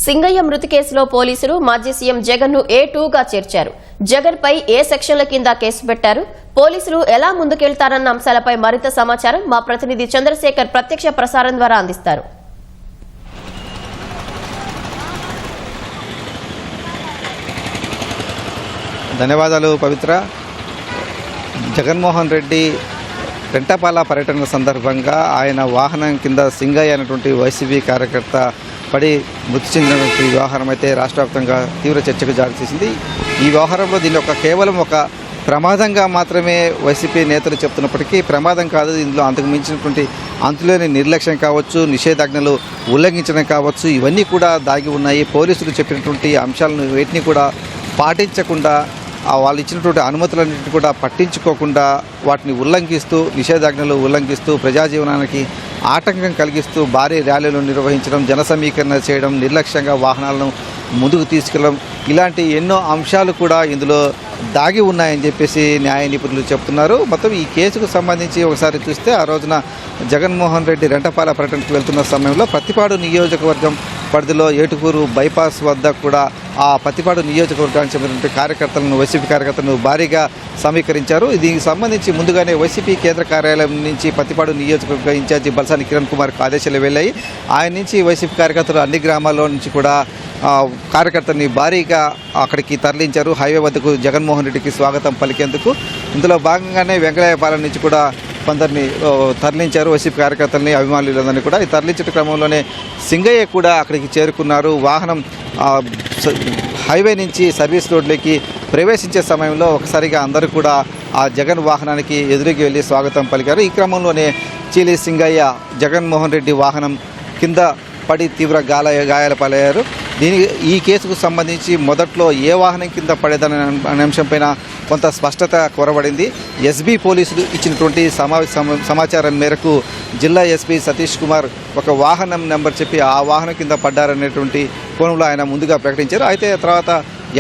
సింగయ్య మృతి కేసులో పోలీసులు మాజీ సీఎం జగన్ ను A2గా చేర్చారు. జగన్ పై ఏ సెక్షన్ల కింద కేసు పెట్టారు, పోలీసులు ఎలా ముందుకెళ్తారన్న అంశాలపై మరింత సమాచారం మా ప్రతినిధి చంద్రశేఖర్ ప్రత్యక్ష ప్రసారం ద్వారా అందిస్తారు. ధన్యవాదాలు పవిత్ర. జగన్మోహన్ రెడ్డి పెంటపాల పర్యటన సందర్భంగా ఆయన వాహనం కింద సింగయ్య అనేటువంటి వైసీపీ కార్యకర్త పడి మృతి చెందినటువంటి వ్యవహారం అయితే రాష్ట్ర వ్యాప్తంగా తీవ్ర చర్చకు దారితీసింది. ఈ వ్యవహారంలో దీన్ని కేవలం ఒక ప్రమాదంగా మాత్రమే వైసీపీ నేతలు చెప్తున్నప్పటికీ ప్రమాదం కాదు, ఇందులో అంతకు మించినటువంటి అంతులేని నిర్లక్ష్యం కావచ్చు, నిషేధాజ్ఞలు ఉల్లంఘించడం కావచ్చు, ఇవన్నీ కూడా దాగి ఉన్నాయి. పోలీసులు చెప్పినటువంటి అంశాలను వేటిని కూడా పాటించకుండా వాళ్ళు ఇచ్చినటువంటి అనుమతులన్నింటినీ కూడా పట్టించుకోకుండా వాటిని ఉల్లంఘిస్తూ, నిషేధాజ్ఞలు ఉల్లంఘిస్తూ, ప్రజాజీవనానికి ఆటంకం కలిగిస్తూ భారీ ర్యాలీలు నిర్వహించడం, జన సమీకరణ చేయడం, నిర్లక్ష్యంగా వాహనాలను ముందుకు తీసుకెళ్లడం, ఇలాంటి ఎన్నో అంశాలు కూడా ఇందులో దాగి ఉన్నాయని చెప్పేసి న్యాయ నిపుణులు చెప్తున్నారు. మొత్తం ఈ కేసుకు సంబంధించి ఒకసారి చూస్తే ఆ రోజున జగన్మోహన్ రెడ్డి రెంటపాల పర్యటనకు వెళ్తున్న సమయంలో పత్తిపాడు నియోజకవర్గం పరిధిలో ఏటుకూరు బైపాస్ వద్ద కూడా ఆ పత్తిపాడు నియోజకవర్గానికి చెందినటువంటి కార్యకర్తలను, వైసీపీ కార్యకర్తలను భారీగా సమీకరించారు. దీనికి సంబంధించి ముందుగానే వైసీపీ కేంద్ర కార్యాలయం నుంచి పత్తిపాడు నియోజకవర్గ ఇన్ఛార్జి బల్సాని కిరణ్ కుమార్కు ఆదేశాలు వెళ్ళాయి. ఆయన నుంచి వైసీపీ కార్యకర్తలు అన్ని గ్రామాల్లో నుంచి కూడా కార్యకర్తల్ని భారీగా అక్కడికి తరలించారు. హైవే వద్దకు జగన్మోహన్ రెడ్డికి స్వాగతం పలికేందుకు. ఇందులో భాగంగానే వెంకటాయపాలెం నుంచి కూడా కొందరిని తరలించారు, వైసీపీ కార్యకర్తలని, అభిమానులందరినీ కూడా. ఈ తరలించే క్రమంలోనే సింగయ్య కూడా అక్కడికి చేరుకున్నారు. వాహనం హైవే నుంచి సర్వీస్ రోడ్లోకి ప్రవేశించే సమయంలో ఒకసారిగా అందరూ కూడా ఆ జగన్ వాహనానికి ఎదురుకి వెళ్ళి స్వాగతం పలికారు. ఈ క్రమంలోనే చీలి సింగయ్య జగన్మోహన్ రెడ్డి వాహనం కింద పడి తీవ్ర గాయాల పాలయ్యారు. ఈ కేసుకు సంబంధించి మొదట్లో ఏ వాహనం కింద పడేదనే అంశంపైన కొంత స్పష్టత కోరబడింది. ఎస్బీ పోలీసులు ఇచ్చినటువంటి సమాచారం మేరకు జిల్లా ఎస్పీ సతీష్ కుమార్ ఒక వాహనం నెంబర్ చెప్పి ఆ వాహనం కింద పడ్డారనేటువంటి కోణంలో ఆయన ముందుగా ప్రకటించారు. అయితే తర్వాత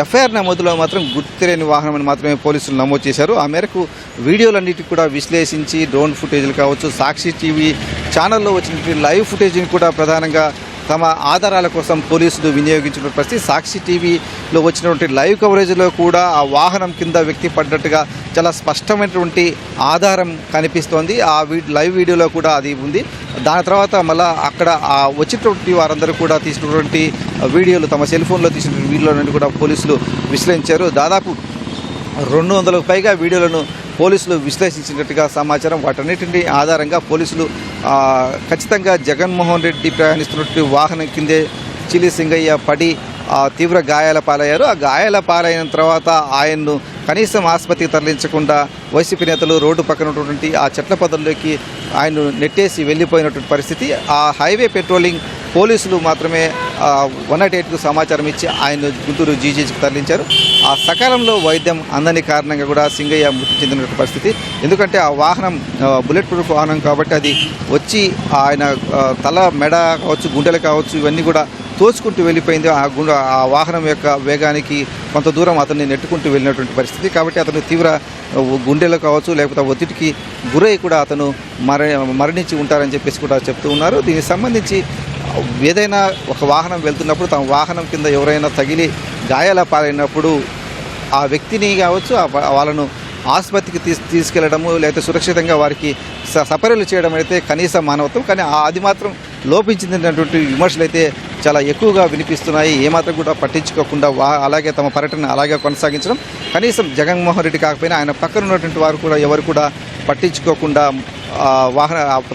ఎఫ్ఐఆర్ నమోదులో మాత్రం గుర్తు తెలియని వాహనం అని మాత్రమే పోలీసులు నమోదు చేశారు. ఆ మేరకు వీడియోలన్నిటికీ కూడా విశ్లేషించి డ్రోన్ ఫుటేజ్లు కావచ్చు, సాక్షి టీవీ ఛానల్లో వచ్చినటువంటి లైవ్ ఫుటేజ్ని కూడా ప్రధానంగా తమ ఆధారాల కోసం పోలీసులు వినియోగించిన పరిస్థితి. సాక్షి టీవీలో వచ్చినటువంటి లైవ్ కవరేజ్లో కూడా ఆ వాహనం కింద వ్యక్తి పడ్డట్టుగా చాలా స్పష్టమైనటువంటి ఆధారం కనిపిస్తోంది. ఆ లైవ్ వీడియోలో కూడా అది ఉంది. దాని తర్వాత మళ్ళీ అక్కడ వచ్చినటువంటి వారందరూ కూడా తీసినటువంటి వీడియోలు, తమ సెల్ ఫోన్లో తీసినటువంటి వీడియోలను కూడా పోలీసులు విశ్లేషించారు. దాదాపు 200కు పైగా వీడియోలను పోలీసులు విశ్లేషించినట్టుగా సమాచారం. వాటన్నిటిని ఆధారంగా పోలీసులు ఖచ్చితంగా జగన్మోహన్ రెడ్డి ప్రయాణిస్తున్నటువంటి వాహనం కిందే చిలి సింగయ్య పడి తీవ్ర గాయాల పాలయ్యారు. ఆ గాయాల పాలైన తర్వాత ఆయన్ను కనీసం ఆసుపత్రికి తరలించకుండా వైసీపీ నేతలు రోడ్డు పక్కన ఉన్నటువంటి ఆ చెట్ల పొదల్లోకి ఆయన్ను నెట్టేసి వెళ్ళిపోయినటువంటి పరిస్థితి. ఆ హైవే పెట్రోలింగ్ పోలీసులు మాత్రమే 108కు సమాచారం ఇచ్చి ఆయన గుంటూరు జీజీకి తరలించారు. ఆ సకాలంలో వైద్యం అందని కారణంగా కూడా సింగయ్య మృతి చెందినటువంటి పరిస్థితి. ఎందుకంటే ఆ వాహనం బుల్లెట్ ప్రూఫ్ వాహనం కాబట్టి అది వచ్చి ఆయన తల, మెడ కావచ్చు, గుండెలు కావచ్చు, ఇవన్నీ కూడా తోచుకుంటూ వెళ్ళిపోయింది. ఆ వాహనం యొక్క వేగానికి కొంత దూరం అతన్ని నెట్టుకుంటూ వెళ్ళినటువంటి పరిస్థితి. కాబట్టి అతను తీవ్ర గుండెలు కావచ్చు, లేకపోతే ఒత్తిడికి గురై కూడా అతను మరణించి ఉంటారని చెప్పేసి కూడా చెప్తూ ఉన్నారు. దీనికి సంబంధించి ఏదైనా ఒక వాహనం వెళ్తున్నప్పుడు తమ వాహనం కింద ఎవరైనా తగిలి గాయాల పాలైనప్పుడు ఆ వ్యక్తిని కావచ్చు, వాళ్ళను ఆసుపత్రికి తీసుకెళ్లడము, లేకపోతే సురక్షితంగా వారికి సపర్యలు చేయడం అయితే కనీస మానవత్వం. కానీ అది మాత్రం లోపించిందనేటువంటి విమర్శలు అయితే చాలా ఎక్కువగా వినిపిస్తున్నాయి. ఏమాత్రం కూడా పట్టించుకోకుండా అలాగే తమ పర్యటన అలాగే కొనసాగించడం, కనీసం జగన్మోహన్ రెడ్డి కాకపోయినా ఆయన పక్కన ఉన్నటువంటి వారు కూడా ఎవరు కూడా పట్టించుకోకుండా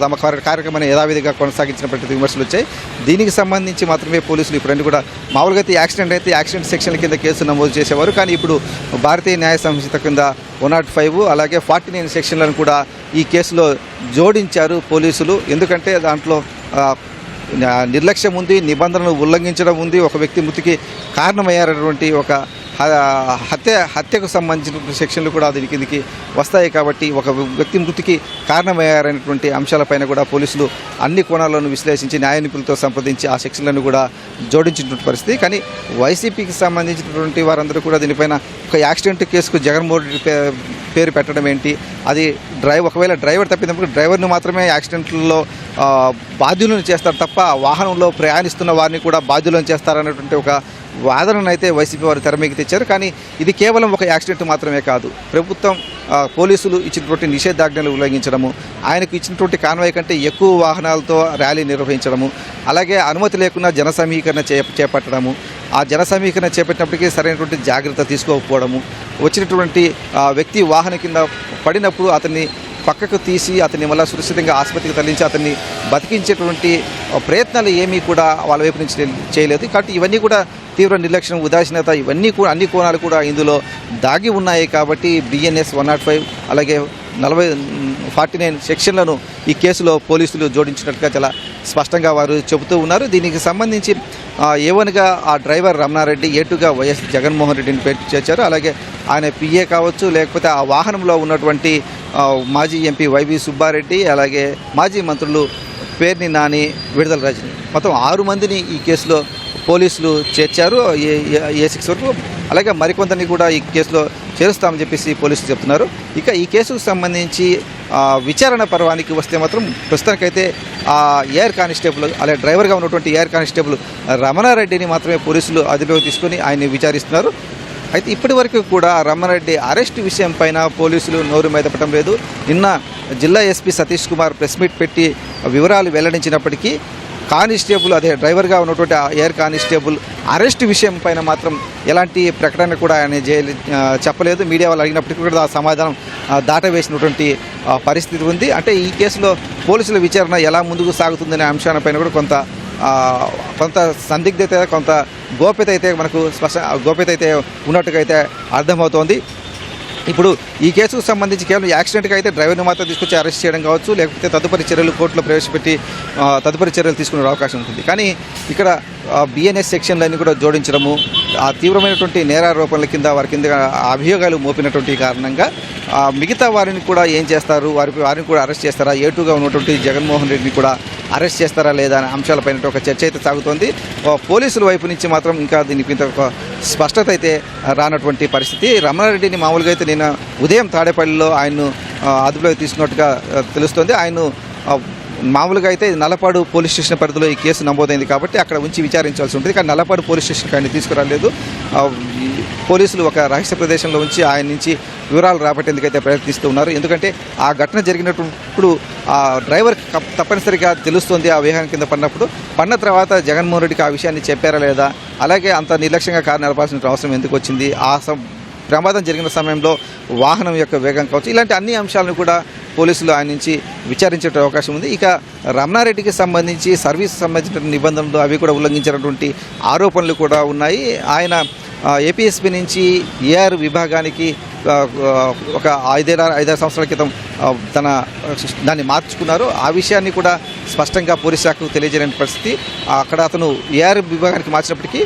తమ కార్యక్రమాన్ని యథావిధిగా కొనసాగించినటువంటి విమర్శలు వచ్చాయి. దీనికి సంబంధించి మాత్రమే పోలీసులు ఇప్పుడన్నీ కూడా మామూలుగా అయితే యాక్సిడెంట్ సెక్షన్ల కింద కేసు నమోదు చేసేవారు. కానీ ఇప్పుడు భారతీయ న్యాయ సంహిత కింద 105 అలాగే 49 సెక్షన్లను కూడా ఈ కేసులో జోడించారు పోలీసులు. ఎందుకంటే దాంట్లో నిర్లక్ష్యం ఉంది, నిబంధనలు ఉల్లంఘించడం ఉంది, ఒక వ్యక్తి మృతికి కారణమయ్యారన్నటువంటి ఒక హత్యకు సంబంధించిన సెక్షన్లు కూడా దీని కిందికి వస్తాయి. కాబట్టి ఒక వ్యక్తి మృతికి కారణమయ్యారనేటువంటి అంశాలపైన కూడా పోలీసులు అన్ని కోణాలను విశ్లేషించి న్యాయ నిపుణులతో సంప్రదించి ఆ సెక్షన్లను కూడా జోడించినటువంటి పరిస్థితి. కానీ వైసీపీకి సంబంధించినటువంటి వారందరూ కూడా దీనిపైన ఒక యాక్సిడెంట్ కేసుకు జగన్మోహన్ రెడ్డి పేరు పెట్టడం ఏంటి, అది ఒకవేళ డ్రైవర్ తప్పినప్పుడు డ్రైవర్ను మాత్రమే యాక్సిడెంట్లో బాధ్యులను చేస్తారు తప్ప వాహనంలో ప్రయాణిస్తున్న వారిని కూడా బాధ్యులను చేస్తారన్నటువంటి ఒక వాదనను అయితే వైసీపీ వారు తెరమీకి తెచ్చారు. కానీ ఇది కేవలం ఒక యాక్సిడెంట్ మాత్రమే కాదు. ప్రభుత్వం పోలీసులు ఇచ్చినటువంటి నిషేధాజ్ఞలు ఉల్లంఘించడము, ఆయనకు ఇచ్చినటువంటి కాన్వాయ్ కంటే ఎక్కువ వాహనాలతో ర్యాలీ నిర్వహించడము, అలాగే అనుమతి లేకుండా జన సమీకరణ చేపట్టడము, ఆ జన సమీకరణ చేపట్టినప్పటికీ సరైనటువంటి జాగ్రత్త తీసుకోకపోవడము, వచ్చినటువంటి వ్యక్తి వాహనం కింద పడినప్పుడు అతన్ని పక్కకు తీసి అతన్ని మళ్ళీ సురక్షితంగా ఆసుపత్రికి తరలించి అతన్ని బతికించేటువంటి ప్రయత్నాలు ఏమీ కూడా వాళ్ళ వైపు నుంచి చేయలేదు. కాబట్టి ఇవన్నీ కూడా తీవ్ర నిర్లక్ష్యం, ఉదాసీనత, ఇవన్నీ కూడా అన్ని కోణాలు కూడా ఇందులో దాగి ఉన్నాయి. కాబట్టి BNS 105 అలాగే 49 సెక్షన్లను ఈ కేసులో పోలీసులు జోడించినట్టుగా చాలా స్పష్టంగా వారు చెబుతూ ఉన్నారు. దీనికి సంబంధించి A1గా ఆ డ్రైవర్ రమణారెడ్డి, A2గా వైఎస్ జగన్మోహన్ రెడ్డిని పేరు చేర్చారు. అలాగే ఆయన PA కావచ్చు, లేకపోతే ఆ వాహనంలో ఉన్నటువంటి మాజీ ఎంపీ YV సుబ్బారెడ్డి, అలాగే మాజీ మంత్రులు పేర్ని నాని, విడుదల రజని, మొత్తం 6 మందిని ఈ కేసులో పోలీసులు చేర్చారు A6 వరకు. అలాగే మరికొంతని కూడా ఈ కేసులో చేరుస్తామని చెప్పేసి పోలీసులు చెప్తున్నారు. ఇక ఈ కేసుకు సంబంధించి విచారణ పర్వానికి వస్తే మాత్రం ప్రస్తుతానికైతే ఎయిర్ కానిస్టేబుల్ అలాగే డ్రైవర్గా ఉన్నటువంటి ఎయిర్ కానిస్టేబుల్ రమణారెడ్డిని మాత్రమే పోలీసులు అదుపులోకి తీసుకొని ఆయన్ని విచారిస్తున్నారు. అయితే ఇప్పటి వరకు కూడా రమణారెడ్డి అరెస్ట్ విషయం పైన పోలీసులు నోరు మెదపడం లేదు. నిన్న జిల్లా SP Satish Kumar press meet పెట్టి వివరాలు వెల్లడించినప్పటికీ కానిస్టేబుల్ అదే డ్రైవర్గా ఉన్నటువంటి ఎయిర్ కానిస్టేబుల్ అరెస్ట్ విషయం పైన మాత్రం ఎలాంటి ప్రకటన కూడా ఆయన చెప్పలేదు. మీడియా వాళ్ళు అడిగినప్పటికీ కూడా ఆ సమాధానం దాటవేసినటువంటి పరిస్థితి ఉంది. అంటే ఈ కేసులో పోలీసుల విచారణ ఎలా ముందుకు సాగుతుందనే అంశాలపైన కూడా కొంత సందిగ్ధత, కొంత గోప్యత అయితే మనకు గోప్యత అయితే ఉన్నట్టుగా అయితే అర్థమవుతోంది. ఇప్పుడు ఈ కేసుకు సంబంధించి కేవలం యాక్సిడెంట్కి అయితే డ్రైవర్ని మాత్రం తీసుకొచ్చి అరెస్ట్ చేయడం కావచ్చు, లేకపోతే తదుపరి చర్యలు కోర్టులో ప్రవేశపెట్టి తదుపరి చర్యలు తీసుకునే అవకాశం ఉంటుంది. కానీ ఇక్కడ BNS సెక్షన్లన్నీ కూడా జోడించడము, ఆ తీవ్రమైనటువంటి నేరారోపణల కింద వారి కింద అభియోగాలు మోపినటువంటి కారణంగా మిగతా వారిని కూడా ఏం చేస్తారు, వారిని కూడా అరెస్ట్ చేస్తారా, A2గా ఉన్నటువంటి జగన్మోహన్ రెడ్డిని కూడా అరెస్ట్ చేస్తారా లేదా అనే అంశాలపైన ఒక చర్చ అయితే సాగుతోంది. పోలీసుల వైపు నుంచి మాత్రం ఇంకా దీనికి ఒక స్పష్టత అయితే రానటువంటి పరిస్థితి. రమణారెడ్డిని మామూలుగా అయితే నిన్న ఉదయం తాడేపల్లిలో ఆయన్ను అదుపులోకి తీసుకున్నట్టుగా తెలుస్తోంది. ఆయన్ను మామూలుగా అయితే నల్లపాడు పోలీస్ స్టేషన్ పరిధిలో ఈ కేసు నమోదైంది కాబట్టి అక్కడ ఉంచి విచారించాల్సి ఉంటుంది. కానీ నల్లపాడు పోలీస్ స్టేషన్కి ఆయన తీసుకురాలేదు. పోలీసులు ఒక రహస్య ప్రదేశంలో ఉంచి ఆయన నుంచి వివరాలు రాబట్టేందుకైతే ప్రయత్నిస్తూ ఉన్నారు. ఎందుకంటే ఆ ఘటన జరిగినప్పుడు ఆ డ్రైవర్ తప్పనిసరిగా తెలుస్తుంది ఆ వేగం కింద పడిన తర్వాత జగన్మోహన్ రెడ్డికి ఆ విషయాన్ని చెప్పారా లేదా, అలాగే అంత నిర్లక్ష్యంగా కారు నడపాల్సిన అవసరం ఎందుకు వచ్చింది, ఆ ప్రమాదం జరిగిన సమయంలో వాహనం యొక్క వేగం కావచ్చు, ఇలాంటి అన్ని అంశాలను కూడా పోలీసులు ఆయన నుంచి విచారించే అవకాశం ఉంది. ఇక రమణారెడ్డికి సంబంధించి సర్వీస్ సంబంధించిన నిబంధనలు అవి కూడా ఉల్లంఘించినటువంటి ఆరోపణలు కూడా ఉన్నాయి. ఆయన APSP నుంచి AR విభాగానికి ఒక 5-6 సంవత్సరాల క్రితం దాన్ని మార్చుకున్నారు. ఆ విషయాన్ని కూడా స్పష్టంగా పోలీస్ శాఖకు తెలియజేయని పరిస్థితి. అక్కడ అతను AR విభాగానికి మార్చినప్పటికీ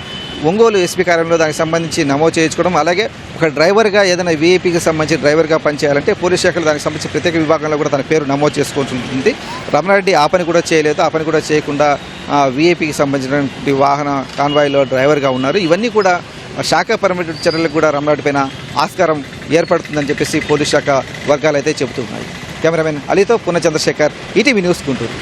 ఒంగోలు SP కార్యాలయంలో దానికి సంబంధించి నమోదు చేయించుకోవడం, అలాగే ఒక డ్రైవర్గా ఏదైనా VIPకి సంబంధించి డ్రైవర్గా పనిచేయాలంటే పోలీస్ శాఖలు దానికి సంబంధించి ప్రత్యేక విభాగంలో కూడా తన పేరు నమోదు చేసుకోవాల్సి ఉంటుంది. రమణారెడ్డి ఆ పని కూడా చేయలేదు. ఆ పని కూడా చేయకుండా VIPకి సంబంధించినటువంటి వాహన కాన్వాయ్లో డ్రైవర్గా ఉన్నారు. ఇవన్నీ కూడా శాఖపరమైన చర్యలకు కూడా రమణారెడ్డి పైన ఆస్కారం ఏర్పడుతుందని చెప్పేసి పోలీస్ శాఖ వర్గాలు అయితే చెబుతున్నాయి. కెమెరామెన్ అలీతో పూర్ణ చంద్రశేఖర్, ETV న్యూస్, గుంటూరు.